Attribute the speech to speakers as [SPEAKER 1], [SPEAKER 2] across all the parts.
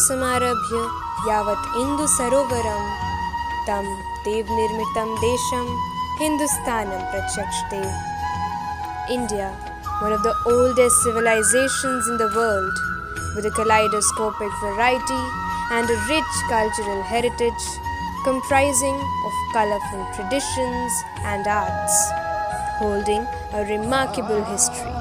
[SPEAKER 1] समारभ्य यावत् इंदु सरोवरम तं देवनिर्मितं देशं हिंदुस्तानं प्रचक्षते. India, one of the oldest civilizations in the world, with a kaleidoscopic variety and a rich cultural heritage comprising of colorful traditions and arts, holding a remarkable history.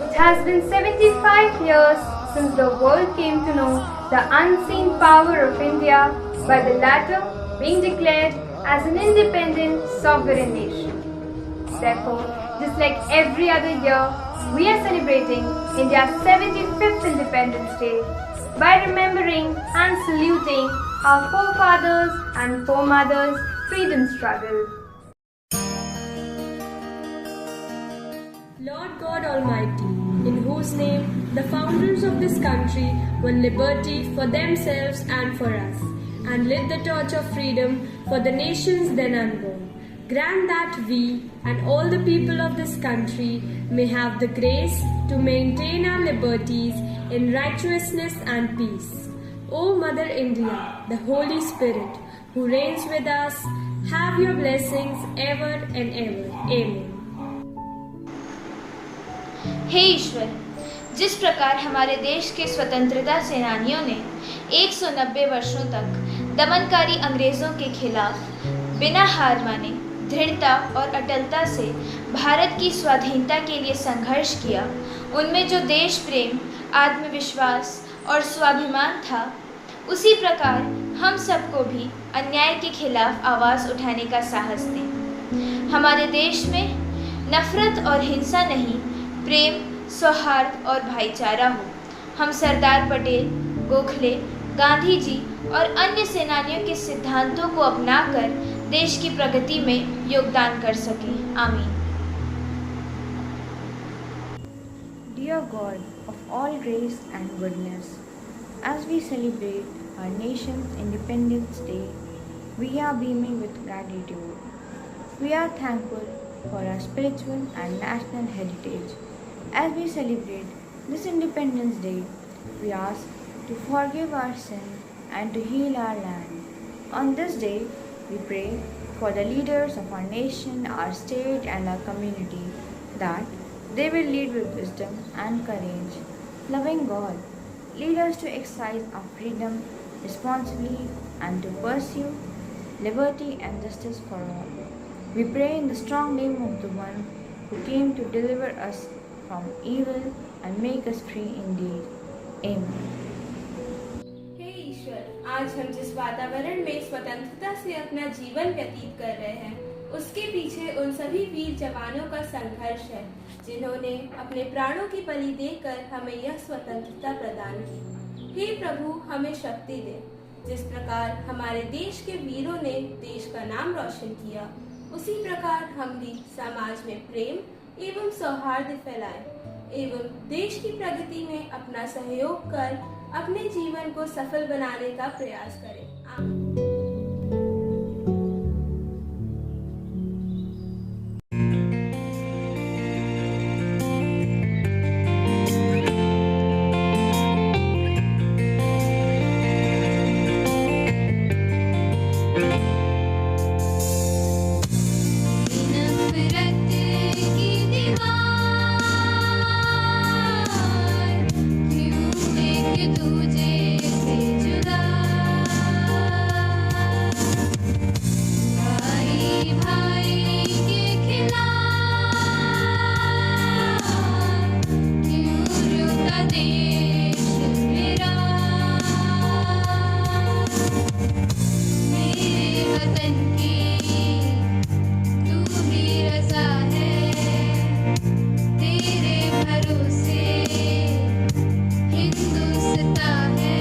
[SPEAKER 2] It has been 75 years since the world came to know the unseen power of India, by the latter being declared as an independent sovereign nation. Therefore, just like every other year, we are celebrating India's 75th Independence Day by remembering and saluting our forefathers and foremothers' freedom struggle.
[SPEAKER 3] Lord God Almighty, in whose name the founders of this country won liberty for themselves and for us, and lit the torch of freedom for the nations then unborn, grant that we and all the people of this country may have the grace to maintain our liberties in righteousness and peace. O Mother India, the Holy Spirit, who reigns with us, have your blessings ever and ever. Amen.
[SPEAKER 4] हे ईश्वर, जिस प्रकार हमारे देश के स्वतंत्रता सेनानियों ने 190 वर्षों तक दमनकारी अंग्रेजों के खिलाफ बिना हार माने दृढ़ता और अटलता से भारत की स्वाधीनता के लिए संघर्ष किया, उनमें जो देश प्रेम, आत्मविश्वास और स्वाभिमान था, उसी प्रकार हम सबको भी अन्याय के खिलाफ आवाज़ उठाने का साहस दें. हमारे देश में नफरत और हिंसा नहीं, प्रेम, सौहार्द और भाईचारा हो. हम सरदार पटेल, गोखले, गांधी जी और अन्य सेनानियों के सिद्धांतों को अपनाकर देश की प्रगति में योगदान कर सकें. आमीन.
[SPEAKER 5] Dear God of all grace and goodness, as we celebrate our nation's Independence Day, we are beaming with gratitude. We are thankful for our spiritual and national heritage. As we celebrate this Independence Day, we ask to forgive our sins and to heal our land. On this day, we pray for the leaders of our nation, our state and our community, that they will lead with wisdom and courage. Loving God, lead us to exercise our freedom responsibly and to pursue liberty and justice for all. We pray in the strong name of the one who came to deliver us from evil and make us free indeed. Amen.
[SPEAKER 6] हे ईश्वर, आज हम जिस वातावरण में स्वतंत्रता से अपना जीवन व्यतीत कर रहे हैं, उसके पीछे उन सभी वीर जवानों का संघर्ष है, जिन्होंने अपने प्राणों की बलि देकर हमें यह स्वतंत्रता प्रदान की. हे प्रभु, हमें शक्ति दे. जिस प्रकार हमारे देश के वीरों ने देश का नाम रोशन किया, उसी प्रकार हम भी समाज में प्रेम एवं सौहार्द फैलाएं एवं देश की प्रगति में अपना सहयोग कर अपने जीवन को सफल बनाने का प्रयास करें. आमीन.
[SPEAKER 7] भरोसे हिंदुस्तान है.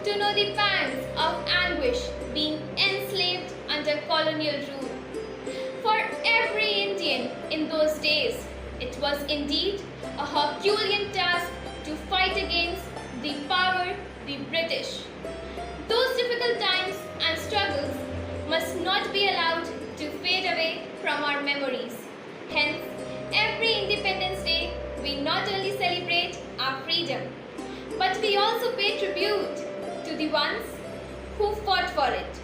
[SPEAKER 4] to know the pangs of anguish being enslaved under colonial rule. For every Indian in those days, it was indeed a Herculean task to fight against the power, the British. Those difficult times and struggles must not be allowed to fade away from our memories. Hence, every Independence Day, we not only celebrate our freedom, but we also pay tribute to the ones who fought for it,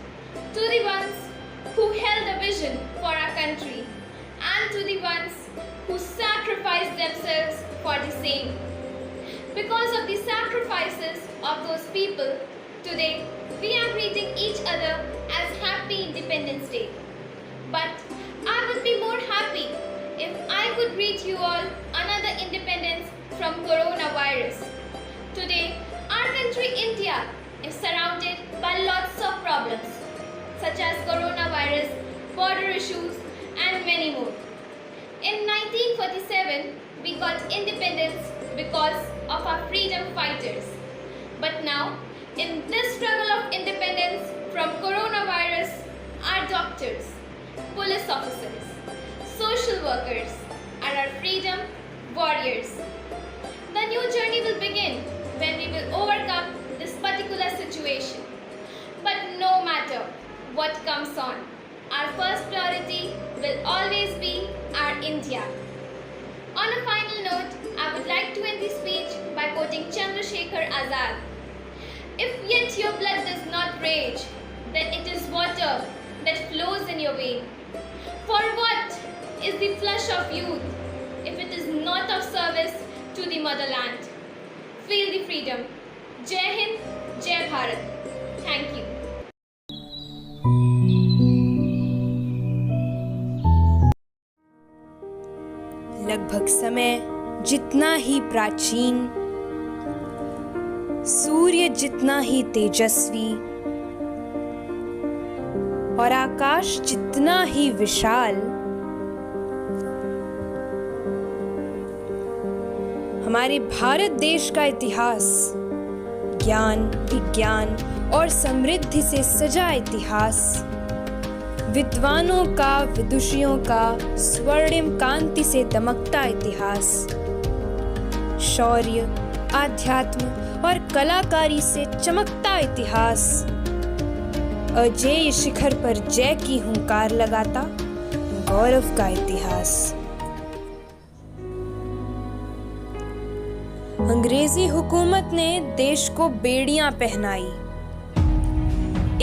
[SPEAKER 4] to the ones who held a vision for our country, and to the ones who sacrificed themselves for the same. Because of the sacrifices of those people, today we are greeting each other as Happy Independence Day. But I would be more happy if I could greet you all another independence from coronavirus. Today, our country India is surrounded by lots of problems such as coronavirus, border issues and many more. In 1947, we got independence because of our freedom fighters. But now, in this struggle of independence from coronavirus, our doctors, police officers, social workers are our freedom warriors. The new journey will begin when we will overcome this particular situation. But no matter what comes on, our first priority will always be our India. On a final note, I would like to end this speech by quoting Chandrasekhar Azad. If yet your blood does not rage, then it is water that flows in your vein. For what is the flush of youth if it is not of service to the motherland? Feel the freedom. Jai Hind, Jai Bharat. Thank you.
[SPEAKER 1] लगभग समय जितना ही प्राचीन, सूर्य जितना ही तेजस्वी और आकाश जितना ही विशाल, हमारे भारत देश का इतिहास ज्ञान, विज्ञान और समृद्धि से सजा इतिहास, विद्वानों का, विदुषियों का स्वर्णिम कांति से दमकता इतिहास, शौर्य, आध्यात्म और कलाकारी से चमकता इतिहास, अजेय शिखर पर जय की हुंकार लगाता गौरव का इतिहास। अंग्रेजी हुकूमत ने देश को बेड़ियां पहनाई,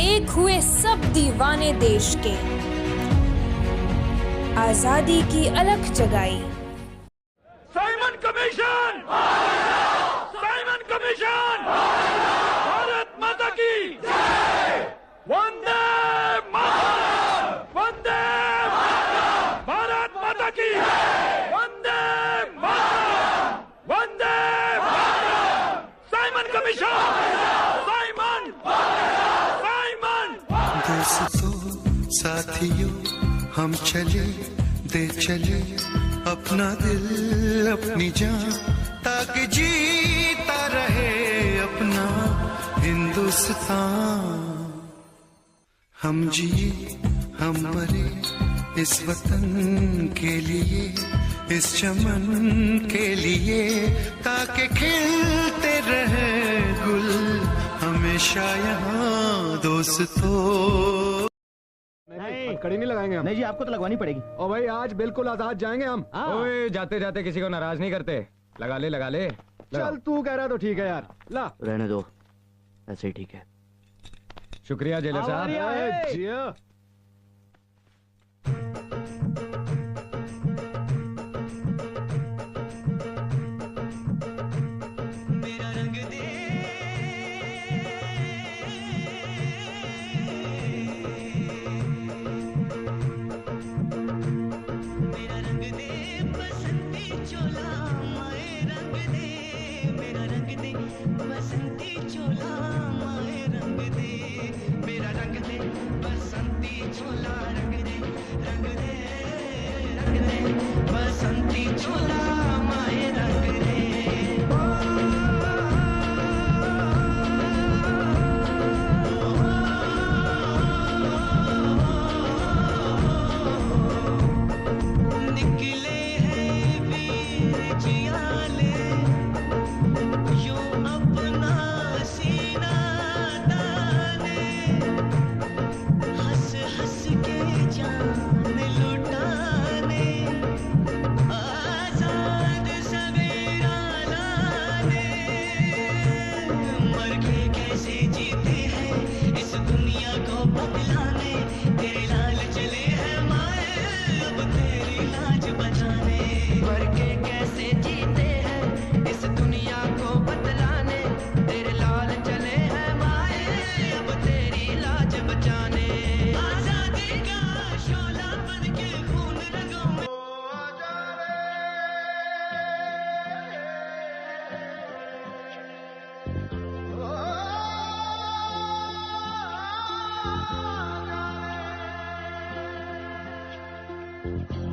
[SPEAKER 1] एक हुए सब दीवाने देश के, आजादी की अलख जगाई।
[SPEAKER 7] Simon commission, Simon commission, Bharat माता की जय, वंदे मातरम, वंदे मातरम, भारत माता की जय, Vande Mataram, Vande Mataram, Simon commission, Simon, Simon.
[SPEAKER 8] दोस्तों साथियों हम चले दे चले अपना दिल अपनी जान, ताकि जीता रहे अपना हिंदुस्तान। हम जिए हम मरे इस वतन के लिए, इस चमन के लिए, ताकि खिलते रहे गुल हमेशा यहाँ दोस्तों।
[SPEAKER 9] कड़ी नहीं लगाएंगे हम।
[SPEAKER 10] नहीं जी, आपको तो लगवानी पड़ेगी।
[SPEAKER 9] ओ भाई आज बिल्कुल आजाद जाएंगे हम।
[SPEAKER 11] ओए जाते जाते किसी को नाराज नहीं करते। लगा ले लगा ले।
[SPEAKER 9] चल तू कह रहा तो ठीक है यार, ला
[SPEAKER 10] रहने दो, ऐसे ही ठीक है।
[SPEAKER 11] शुक्रिया जेलर साहब।
[SPEAKER 8] बसंती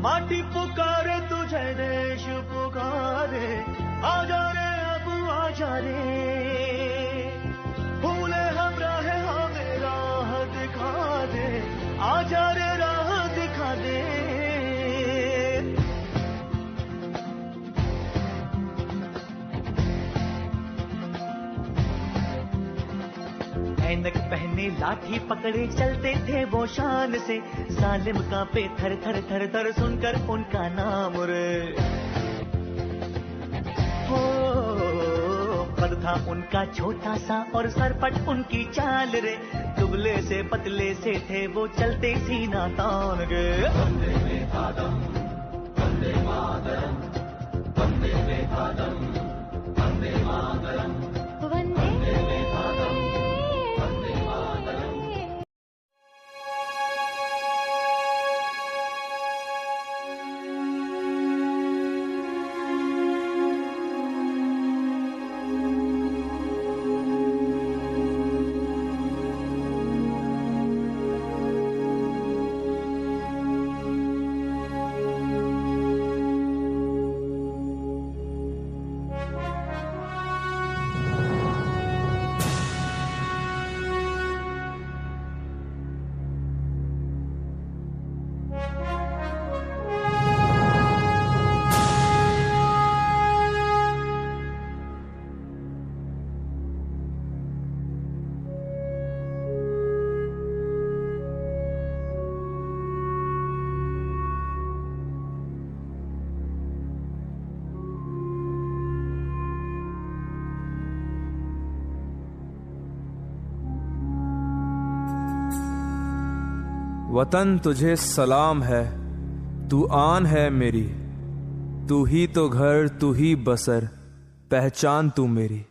[SPEAKER 12] माटी पुकारे तुझे, देश पुकारे, आजा रे अब आजा रे, भूले हम राहे हमें राह दिखा दे, आजा रे राह दिखा दे। ऐनक पहने लाठी पकड़े चलते थे वो शान से, जालिम कांपे थर थर थर थर सुनकर उनका नाम रे। हो कद था उनका छोटा सा और सरपट उनकी चाल रे, दुबले से पतले से थे वो चलते सीना तान गे। वंदे मातरम, वंदे मातरम, वंदे मातरम, वंदे मातरम, वंदे मातरम।
[SPEAKER 13] वतन तुझे सलाम है, तू आन है मेरी, तू ही तो घर, तू ही बसर, पहचान तू मेरी।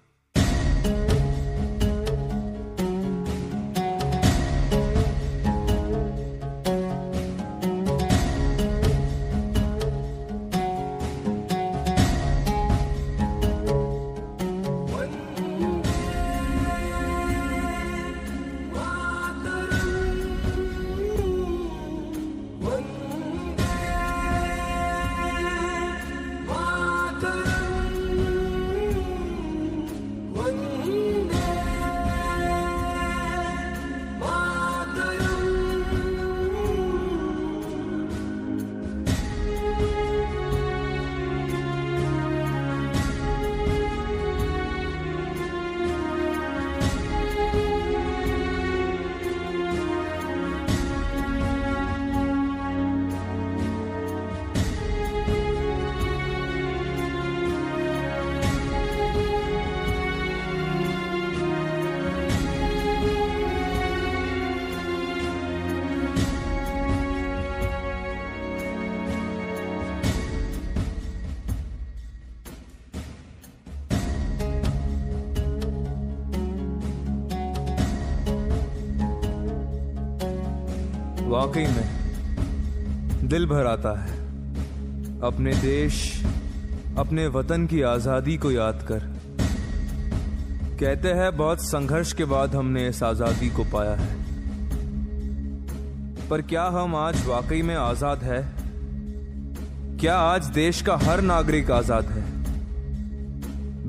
[SPEAKER 13] वाकई में दिल भर आता है अपने देश, अपने वतन की आज़ादी को याद कर। कहते हैं बहुत संघर्ष के बाद हमने इस आज़ादी को पाया है, पर क्या हम आज वाकई में आज़ाद है? क्या आज देश का हर नागरिक आज़ाद है?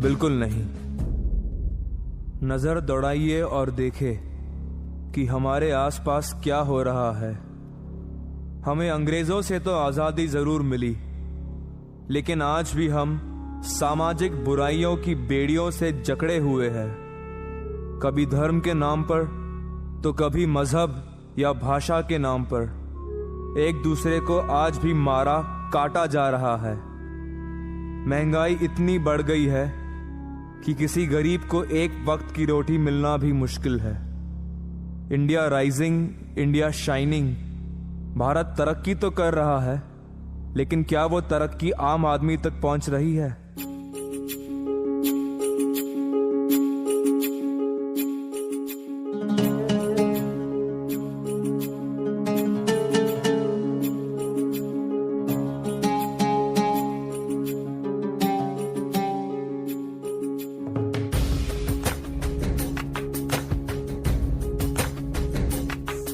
[SPEAKER 13] बिल्कुल नहीं। नजर दौड़ाइए और देखें कि हमारे आसपास क्या हो रहा है। हमें अंग्रेजों से तो आजादी जरूर मिली, लेकिन आज भी हम सामाजिक बुराइयों की बेड़ियों से जकड़े हुए हैं, कभी धर्म के नाम पर तो कभी मजहब या भाषा के नाम पर। एक दूसरे को आज भी मारा काटा जा रहा है। महंगाई इतनी बढ़ गई है कि किसी गरीब को एक वक्त की रोटी मिलना भी मुश्किल है। India rising, India shining. Bharat तरक्की तो कर रहा है, लेकिन क्या वो तरक्की आम आदमी तक पहुंच रही है?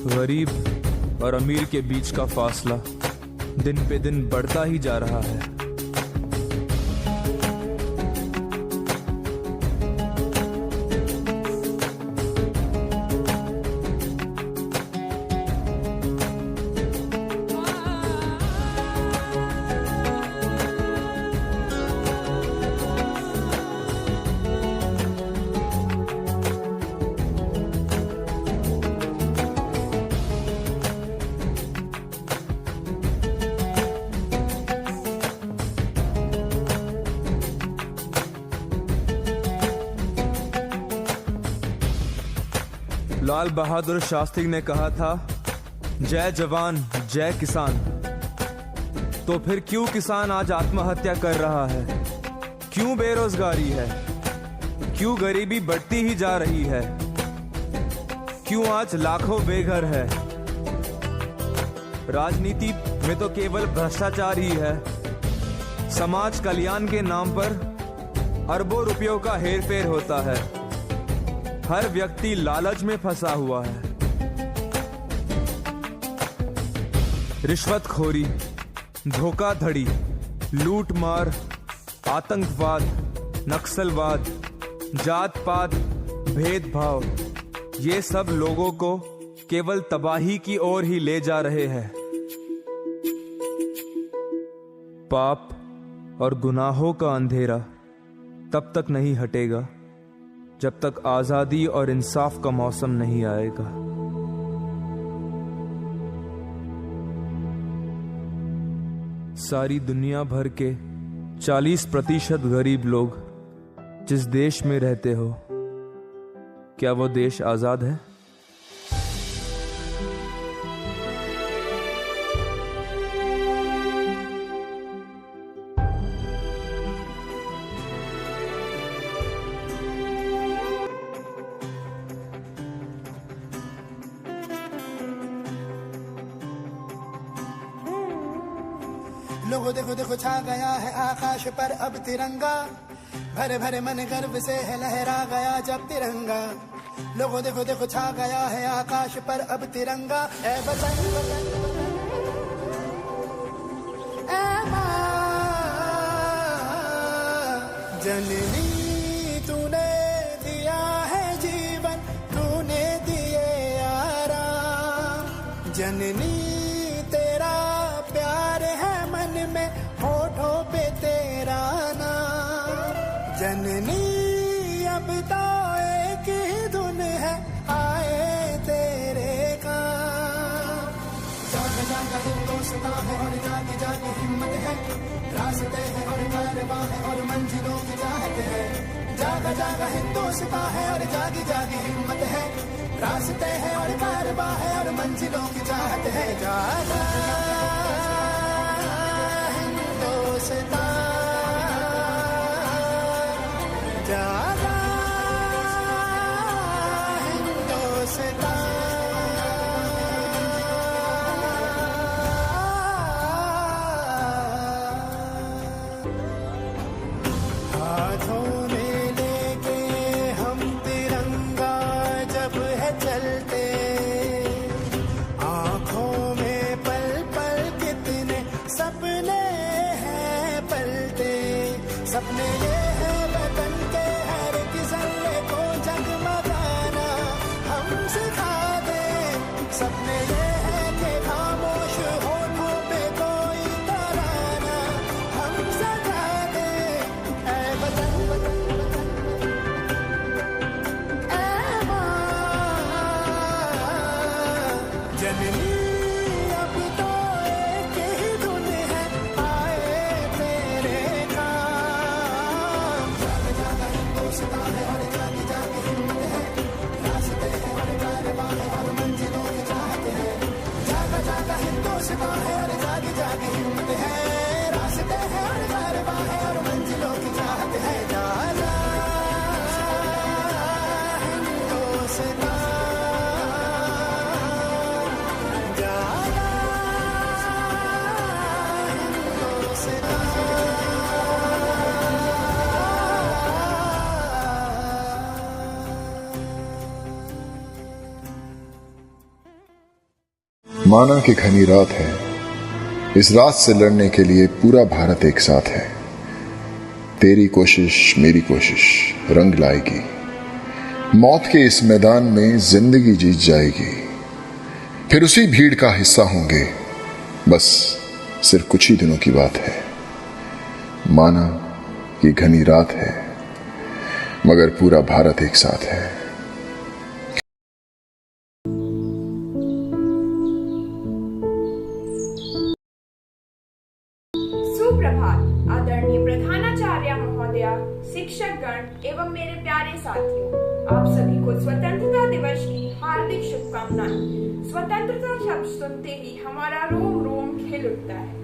[SPEAKER 13] गरीब और अमीर के बीच का फासला दिन पे दिन बढ़ता ही जा रहा है। लाल बहादुर शास्त्री ने कहा था, जय जवान जय किसान। तो फिर क्यों किसान आज आत्महत्या कर रहा है? क्यों बेरोजगारी है? क्यों गरीबी बढ़ती ही जा रही है? क्यों आज लाखों बेघर है? राजनीति में तो केवल भ्रष्टाचार ही है। समाज कल्याण के नाम पर अरबों रुपयों का हेरफेर होता है। हर व्यक्ति लालच में फंसा हुआ है। रिश्वतखोरी, धोखाधड़ी, लूटमार, आतंकवाद, नक्सलवाद, जात पात, भेदभाव, ये सब लोगों को केवल तबाही की ओर ही ले जा रहे हैं। पाप और गुनाहों का अंधेरा तब तक नहीं हटेगा जब तक आजादी और इंसाफ का मौसम नहीं आएगा। सारी दुनिया भर के 40% गरीब लोग जिस देश में रहते हो, क्या वो देश आजाद है?
[SPEAKER 14] लोगों देखो देखो छा गया है आकाश पर अब तिरंगा, भरे भरे मन गर्व से है लहरा गया जब तिरंगा। लोगों देखो देखो छा गया है आकाश पर अब तिरंगा। ए वतन ए मां जननी, तूने दिया है जीवन, तूने दिए आराम। जननी तेरा प्यार है मन में, होठों पे तेरा नाम। जननी अब तो एक ही धुन है, आए तेरे काम। जाग जाग हिंदुस्तां है और जाग जाग हिम्मत है, रास्ते हैं और कारवां है और मंजिलों की चाहत है। जाग जाग हिंदुस्तां है और जाग जाग हिम्मत है, रास्ते हैं और कारवां है और मंजिलों की चाहत है। जागा हिंदुस्तां, जागा हिंदुस्तां। हाथों में लेके हम तिरंगा जब है चलते, आंखों में पल पल कितने सपने हैं पलते। सपने ये है वतन के हर एक जर्रे को जगमगाना हम सिखा दे। सपने ये है कि खामोश होठों पे कोई तराना हम सजा दे। ऐ वतन ऐ मां जननी, अब तो एक ही धुन है, आए तेरे काम। जाग जाग हिंदुस्तां है और जाग जाग हिम्मत है, रास्ते हैं और कारवां है और मंजिलों की चाहत है। जाग जाग हिंदुस्तां है और जाग जाग हिम्मत है, रास्ते हैं और कारवां है और मंजिलों की चाहत है। जागा हिंदुस्तां, जागा
[SPEAKER 15] माना कि घनी रात है, इस रात से लड़ने के लिए पूरा भारत एक साथ है। तेरी कोशिश मेरी कोशिश रंग लाएगी। मौत के इस मैदान में जिंदगी जीत जाएगी। फिर उसी भीड़ का हिस्सा होंगे। बस सिर्फ कुछ ही दिनों की बात है। माना ये घनी रात है, मगर पूरा भारत एक साथ है।
[SPEAKER 6] सुप्रभात आदरणीय प्रधानाचार्य महोदया, शिक्षकगण एवं मेरे प्यारे साथियों, आप सभी को स्वतंत्रता दिवस की हार्दिक शुभकामनाएं। स्वतंत्रता शब्द सुनते ही हमारा रोम रोम खिल उठता है।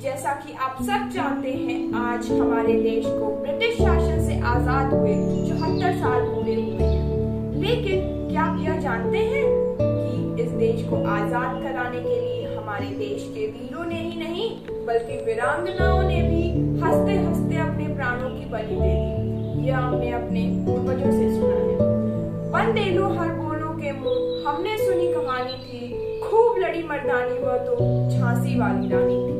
[SPEAKER 6] जैसा कि आप सब जानते हैं, आज हमारे देश को ब्रिटिश शासन से आजाद हुए 74 साल पूरे हुए हैं। लेकिन क्या आप यह जानते हैं कि इस देश को आजाद कराने के लिए हमारे देश के वीरों ने ही नहीं बल्कि वीरांगनाओं ने भी हंसते हंसते अपने प्राणों की बलि दे दी। यह हमने अपने पूर्वजों से सुना है। बंदेलो हर बोलो के मुंह हमने सुनी कहानी थी, खूब लड़ी मर्दानी वह तो झांसी वाली रानी थी।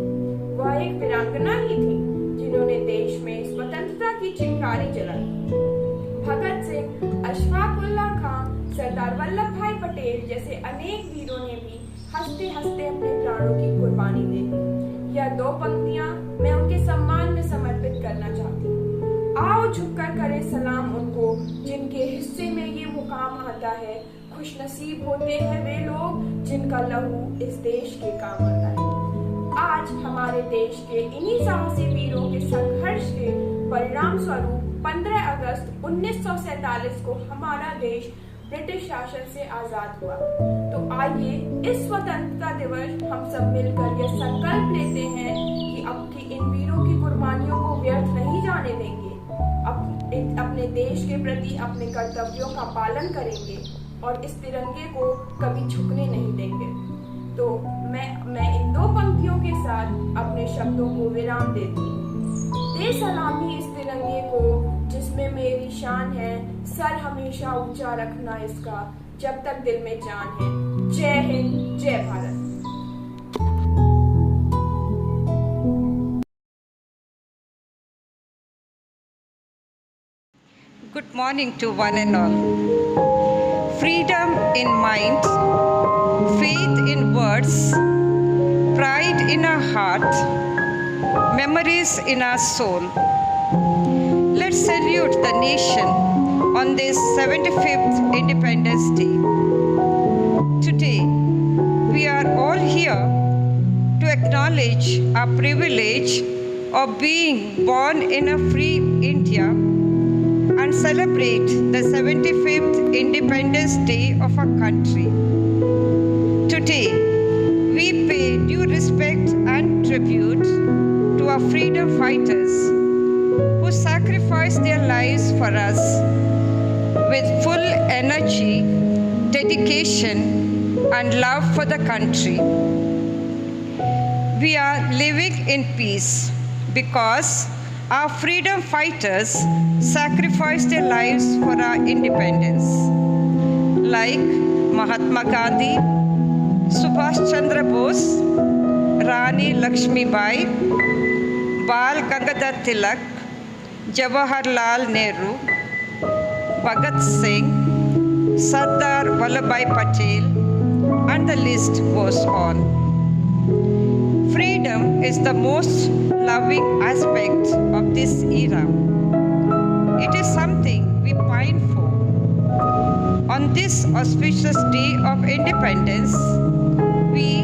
[SPEAKER 6] वह एक वीरांगना ही थी जिन्होंने देश में स्वतंत्रता की चिंगारी जलाई। भगत सिंह, अशफाक उल्लाह खां, सरदार वल्लभ भाई पटेल जैसे अनेक वीरों ने भी हंसते हंसते अपने प्राणों की कुर्बानी दे दी। यह दो पंक्तियां मैं उनके सम्मान में समर्पित करना चाहती हूँ। आओ झुककर करें सलाम उनको जिनके हिस्से में ये मुकाम आता है। खुशनसीब होते हैं वे लोग जिनका लहू इस देश के काम आता है। आज हमारे देश के इन्हीं साहसी वीरों के संघर्ष के परिणाम स्वरूप 15 अगस्त 1947 को हमारा देश ब्रिटिश शासन से आजाद हुआ। तो आइए इस स्वतंत्रता दिवस हम सब मिलकर यह संकल्प लेते हैं कि अब इन वीरों की कुर्बानियों को व्यर्थ नहीं जाने देंगे। अपने देश के प्रति अपने कर्तव्यों का पालन करेंगे और इस तिरंगे को कभी झुकने नहीं देंगे। तो मैं इन दो पंक्तियों के साथ अपने शब्दों को विराम देती हूँ। दे सलामी इस तिरंगे को जिसमें मेरी शान है, सर हमेशा ऊंचा रखना इसका जब तक दिल में जान है। जय हिंद, जय Bharat.
[SPEAKER 16] Good morning to one and all. Freedom in mind, faith in words, pride in our heart, memories in our soul. Let's salute the nation on this 75th Independence Day. Today, we are all here to acknowledge our privilege of being born in a free India and celebrate the 75th Independence Day of our country. Today, we pay due respect and tribute to our freedom fighters who sacrificed their lives for us with full energy, dedication, and love for the country. We are living in peace because our freedom fighters sacrificed their lives for our independence, like Mahatma Gandhi, Subhash Chandra Bose, Rani Lakshmi Bai, Bal Gangadhar Tilak, Jawaharlal Nehru, Bhagat Singh, Sardar Vallabhbhai Patel, and the list goes on. Freedom is the most loving aspect of this era. It is something we pine for. On this auspicious day of independence, we,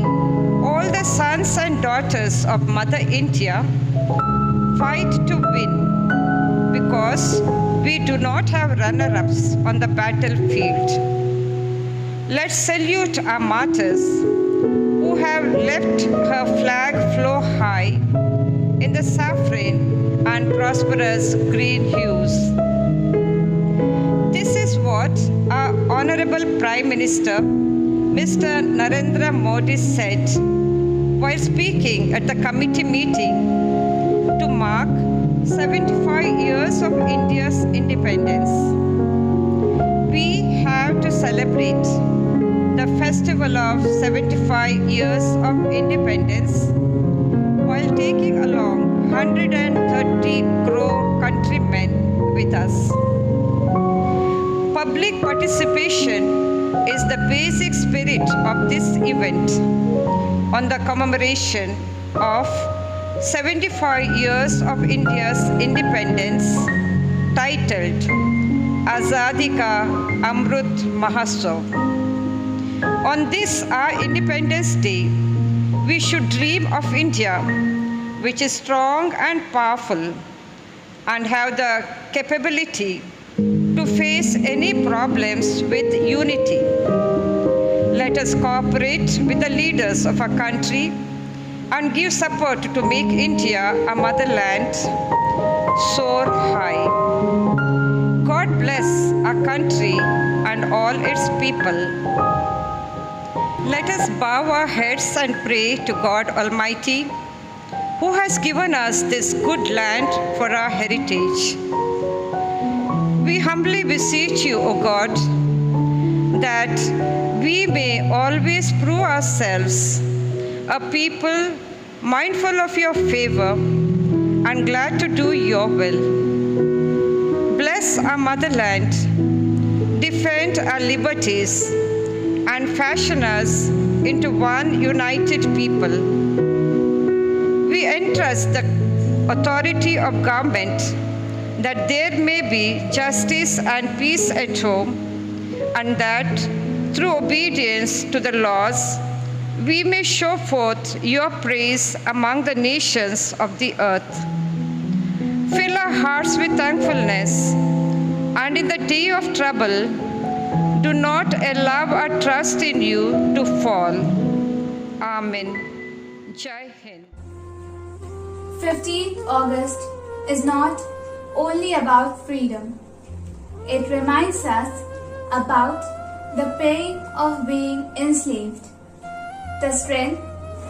[SPEAKER 16] all the sons and daughters of Mother India, fight to win because we do not have runner-ups on the battlefield. Let's salute our martyrs who have left her flag flow high in the saffron and prosperous green hues. This is what our Honorable Prime Minister, Mr. Narendra Modi said while speaking at the committee meeting to mark 75 years of India's independence. We have to celebrate the festival of 75 years of independence while taking along 130 crore countrymen with us. Public participation is the basic spirit of this event on the commemoration of 75 years of India's independence, titled Azadi Ka Amrit Mahotsav. On this, our Independence Day, we should dream of India, which is strong and powerful and have the capability to face any problems with unity. Let us cooperate with the leaders of our country and give support to make India a motherland soar high. God bless our country and all its people. Let us bow our heads and pray to God Almighty, who has given us this good land for our heritage. We humbly beseech you, O God, that we may always prove ourselves a people mindful of your favor and glad to do your will. Bless our motherland, defend our liberties, and fashion us into one united people. We entrust the authority of government that there may be justice and peace at home, and that through obedience to the laws, we may show forth your praise among the nations of the earth. Fill our hearts with thankfulness, and in the day of trouble, do not allow our trust in you to fall. Amen. Jai Hind.
[SPEAKER 2] 15th August is not only about freedom. It reminds us about the pain of being enslaved, the strength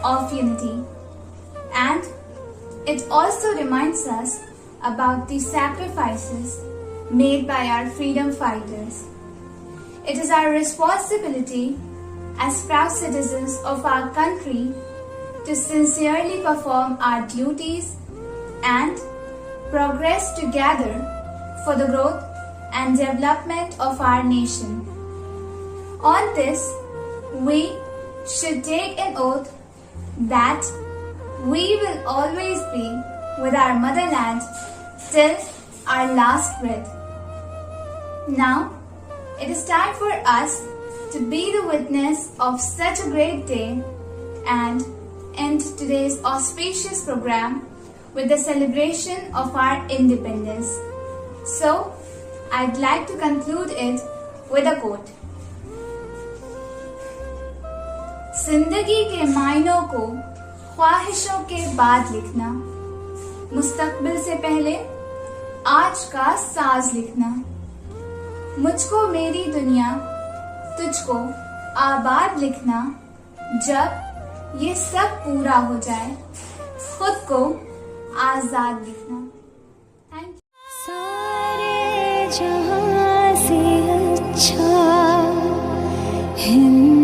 [SPEAKER 2] of unity, and it also reminds us about the sacrifices made by our freedom fighters. It is our responsibility as proud citizens of our country to sincerely perform our duties and progress together for the growth and development of our nation. On this, we should take an oath that we will always be with our motherland till our last breath. Now, it is time for us to be the witness of such a great day and end today's auspicious program with the celebration of our independence. So, I'd like to conclude it with a quote. जिंदगी के मायनों को ख्वाहिशों के बाद लिखना, मुस्तकबिल से पहले आज का साज लिखना, मुझको मेरी दुनिया तुझको आबाद लिखना, जब ये सब पूरा हो जाए खुद को आजाद लिखना। Thank you.
[SPEAKER 17] सारे जहां से अच्छा हिंद